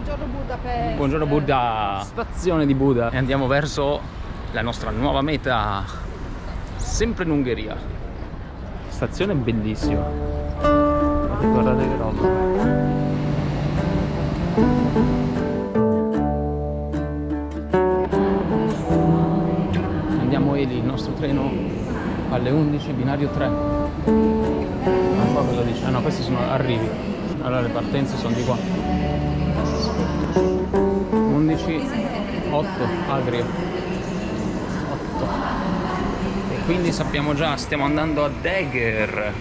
Buongiorno Budapest. Buongiorno Buda, stazione di Buda. E andiamo verso la nostra nuova meta, sempre in Ungheria. Stazione bellissima. Guardate che roba. Andiamo Eli, il nostro treno alle 11, binario 3. Non so cosa dice. Ah no, questi sono arrivi. Allora le partenze sono di qua. 11, 8, Agria 8. E quindi sappiamo già, stiamo andando ad Eger.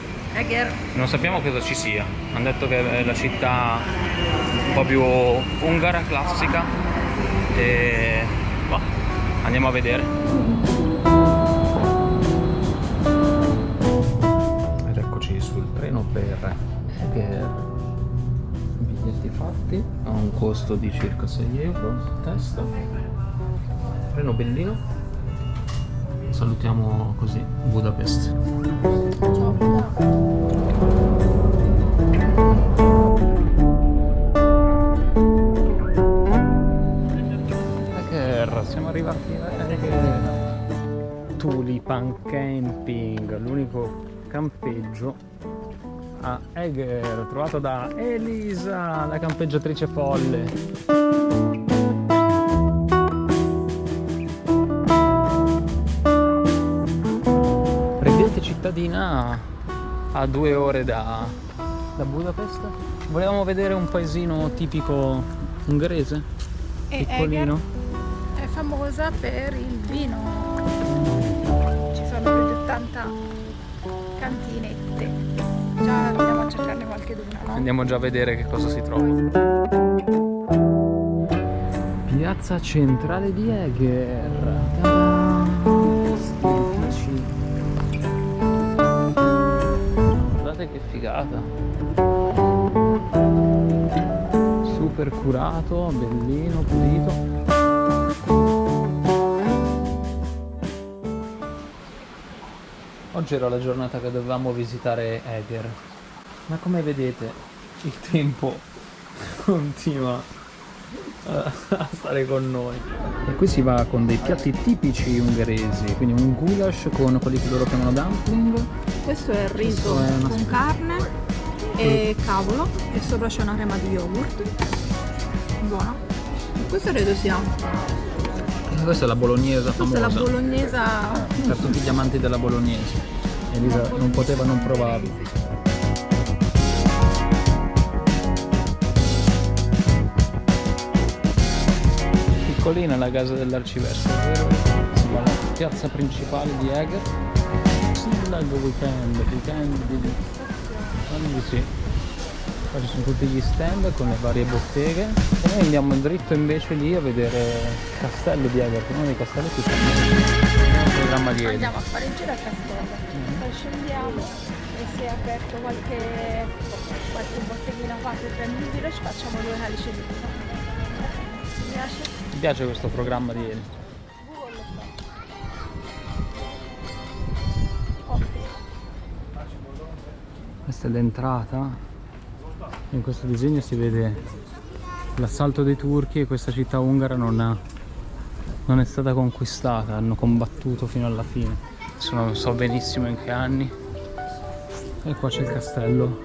Non sappiamo cosa ci sia. Hanno detto che è la città un po' più ungara, classica. E boh, andiamo a vedere. Ed eccoci sul treno per Eger. Biglietti fatti a un costo di circa 6 euro a testa. Treno bellino. Salutiamo così Budapest. Eger, siamo arrivati a Eger. Tulipan Camping, l'unico campeggio a Eger, trovato da Elisa, la campeggiatrice folle. Prendete cittadina a 2 ore da Budapest. Volevamo vedere un paesino tipico ungherese, piccolino. Eger è famosa per il vino. Ci sono più di 80 cantinette. Già andiamo a cercarne qualcheduna, no? Andiamo già a vedere che cosa si trova. Piazza centrale di Eger. Stetici. Guardate che figata. Super curato, bellino, pulito. Oggi era la giornata che dovevamo visitare Eger, ma come vedete il tempo continua a stare con noi. E qui si va con dei piatti tipici ungheresi, quindi un goulash con quelli che loro chiamano dumpling. Questo è il riso con carne e cavolo e sopra c'è una crema di yogurt. Buono. Questo credo sia. Questa è la bolognese famosa. Questa è la bolognese per tutti gli amanti della bolognese. Elisa non poteva non provarlo. Piccolina la casa dell'arcivescovo, vero? Si va alla piazza principale di Eger. Sindago weekend di... sì. Qua ci sono tutti gli stand con le varie botteghe e noi andiamo dritto invece lì a vedere il castello di Eger, uno dei castelli più famosi. Il programma di Eger. Andiamo a fare il giro al castello, poi scendiamo e se è aperto qualche botteghina qua che prende il giro ci facciamo 2 calici di vino. Mi piace? Ti piace questo programma di Eger? Questa è l'entrata. In questo disegno si vede l'assalto dei turchi e questa città ungara non è stata conquistata, hanno combattuto fino alla fine. Adesso non so benissimo in che anni. E qua c'è il castello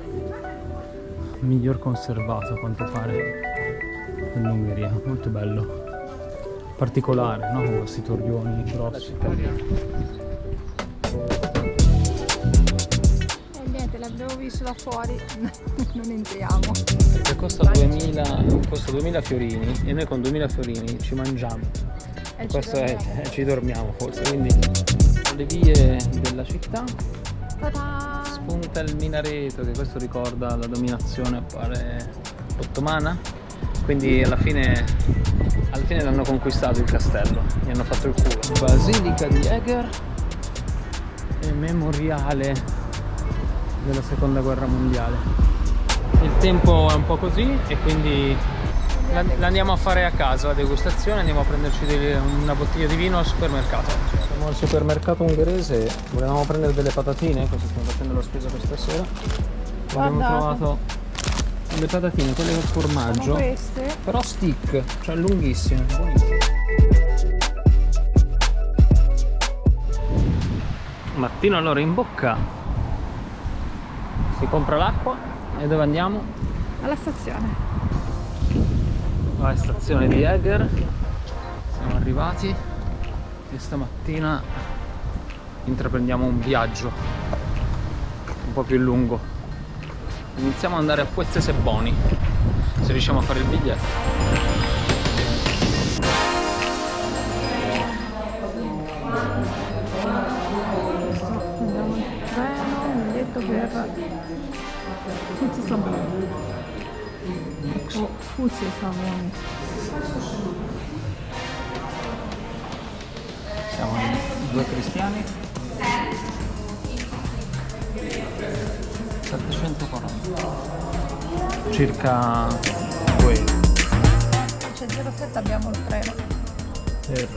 miglior conservato a quanto pare dell'Ungheria, molto bello, particolare, no? Con questi torrioni grossi. L'abbiamo visto da fuori, non entriamo. Perché costa 2000 fiorini e noi con 2000 fiorini ci mangiamo. E questo ci dormiamo forse, quindi le vie della città. Ta-da! Spunta il minareto, che questo ricorda la dominazione appare ottomana. Quindi alla fine l'hanno conquistato il castello, gli hanno fatto il culo. Basilica di Eger e memoriale della seconda guerra mondiale. Il tempo è un po' così e quindi l'andiamo a fare a casa la degustazione, andiamo a prenderci una bottiglia di vino al supermercato. Siamo al supermercato ungherese, volevamo prendere delle patatine, così stiamo facendo la spesa questa sera. Abbiamo trovato le patatine, quelle col formaggio. Sono queste. Però stick, cioè lunghissime, buonissime. Mattino allora in bocca. Si compra l'acqua e dove andiamo? Alla stazione. Alla stazione di Eger. Siamo arrivati e stamattina intraprendiamo un viaggio un po' più lungo. Iniziamo ad andare a Fuetse Seboni, se riusciamo a fare il biglietto. Andiamo in treno, un biglietto per Fuetse Saboni. Ecco, Fuetse Saboni. Siamo in due cristiani. 740. Circa 2 euro. C'è 07, abbiamo il treno. Per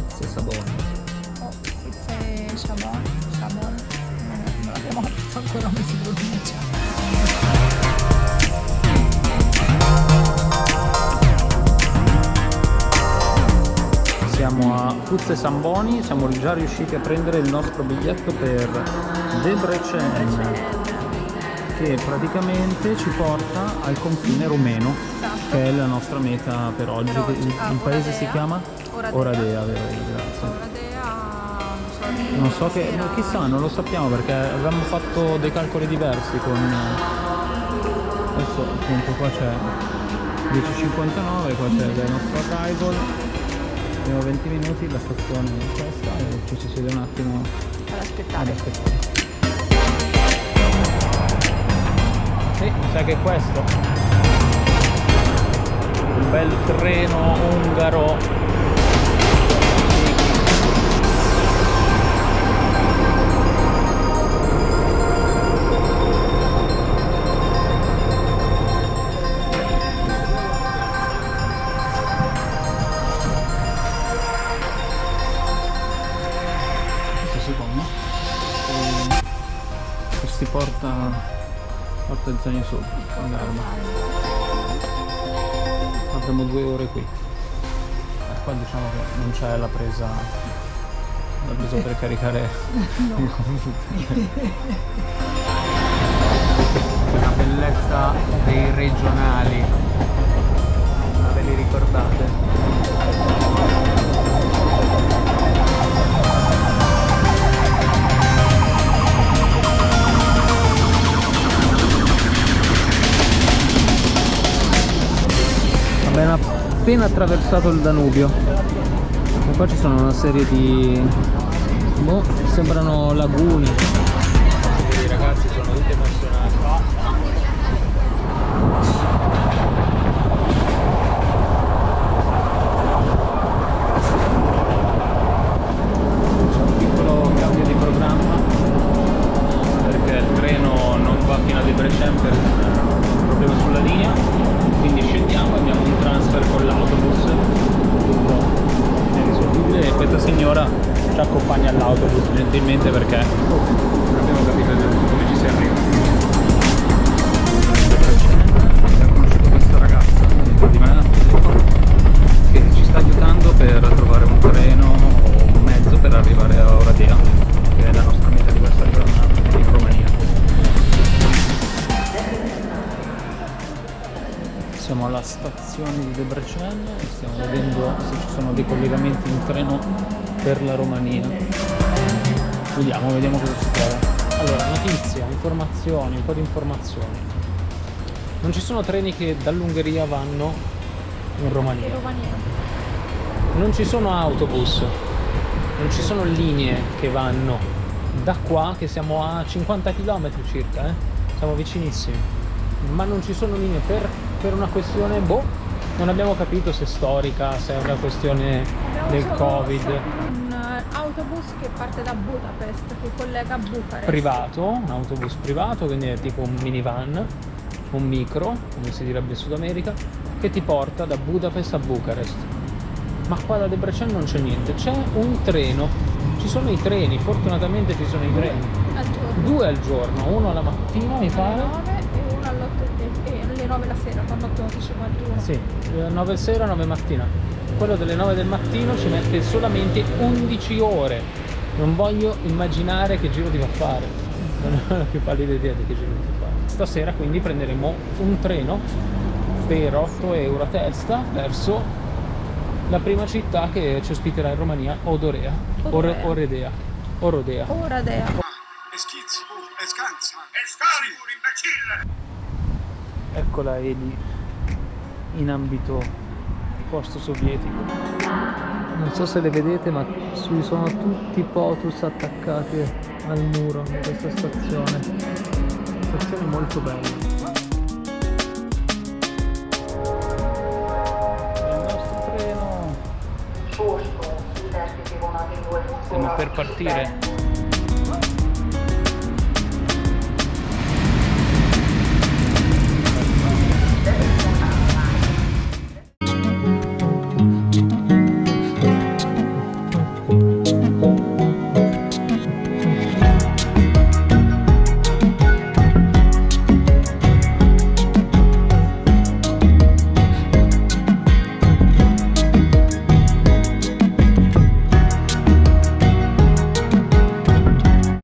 Fuetse Saboni. Oh, Fuetse Saboni. Saboni. Non abbiamo capito ancora come si pronuncia. Siamo a Fuetse Saboni, siamo già riusciti a prendere il nostro biglietto per Debrecen, che praticamente ci porta al confine rumeno, che è la nostra meta per oggi. Il paese si chiama Oradea, vero? Grazie. Non so che, chissà, non lo sappiamo perché avevamo fatto dei calcoli diversi con... Adesso appunto qua c'è 10:59, qua c'è il nostro arrival. Abbiamo 20 minuti, la stazione è questa e ci si siede un attimo ad aspettare. Sì, mi sa che è questo. Un bel treno ungaro. Si porta il Zagno sopra, l'arma. Avremo 2 ore qui. Qua diciamo che non c'è la presa per caricare il computer. La bellezza dei regionali, ma ve li ricordate? Abbiamo appena attraversato il Danubio e qua ci sono una serie di... sembrano lagune. I ragazzi sono tutti emozionati. C'è un piccolo cambio di programma perché il treno non va fino a Debrecen per un problema sulla linea, quindi scendiamo e abbiamo un transfer con l'autobus, tutto è risolvibile e questa signora ci accompagna all'autobus gentilmente perché non abbiamo capito come ci si arriva. Abbiamo conosciuto questa ragazza di me che ci sta aiutando per trovare un treno o un mezzo per arrivare a Oradea, che è la nostra meta di questa giornata in Romania. Siamo alla stazione di Debrecen e stiamo vedendo se ci sono dei collegamenti in treno per la Romania. Vediamo cosa si trova. Allora, notizia, informazioni, un po' di informazioni. Non ci sono treni che dall'Ungheria vanno in Romania. Non ci sono autobus, non ci sono linee che vanno da qua, che siamo a 50 km circa, siamo vicinissimi. Ma non ci sono linee per una questione, non abbiamo capito se è storica, se è una questione del Covid. Un autobus che parte da Budapest, che collega Bucarest. Privato, un autobus privato, quindi è tipo un minivan, un micro, come si direbbe in Sud America, che ti porta da Budapest a Bucarest. Ma qua da Debrecen non c'è niente, c'è un treno, ci sono i treni, fortunatamente ci sono i treni. 2 al giorno, uno alla mattina mi pare. Alle 9 e uno alle 9 la sera, quando 8:51. Sì, 9 sera, 9 mattina. Quello delle 9 del mattino ci mette solamente 11 ore. Non voglio immaginare che giro ti fa fare. Non ho la più pallida idea di che giro ti fa fare. Stasera quindi prenderemo un treno per 8 euro a testa verso la prima città che ci ospiterà in Romania, Oradea. Oradea. E schizzi, e scansa, e scali, imbecille! Eccola Eli in ambito post-sovietico. Non so se le vedete, ma ci sono tutti i POTUS attaccati al muro di questa stazione. Stazione molto bella. Il nostro treno. Stiamo per partire.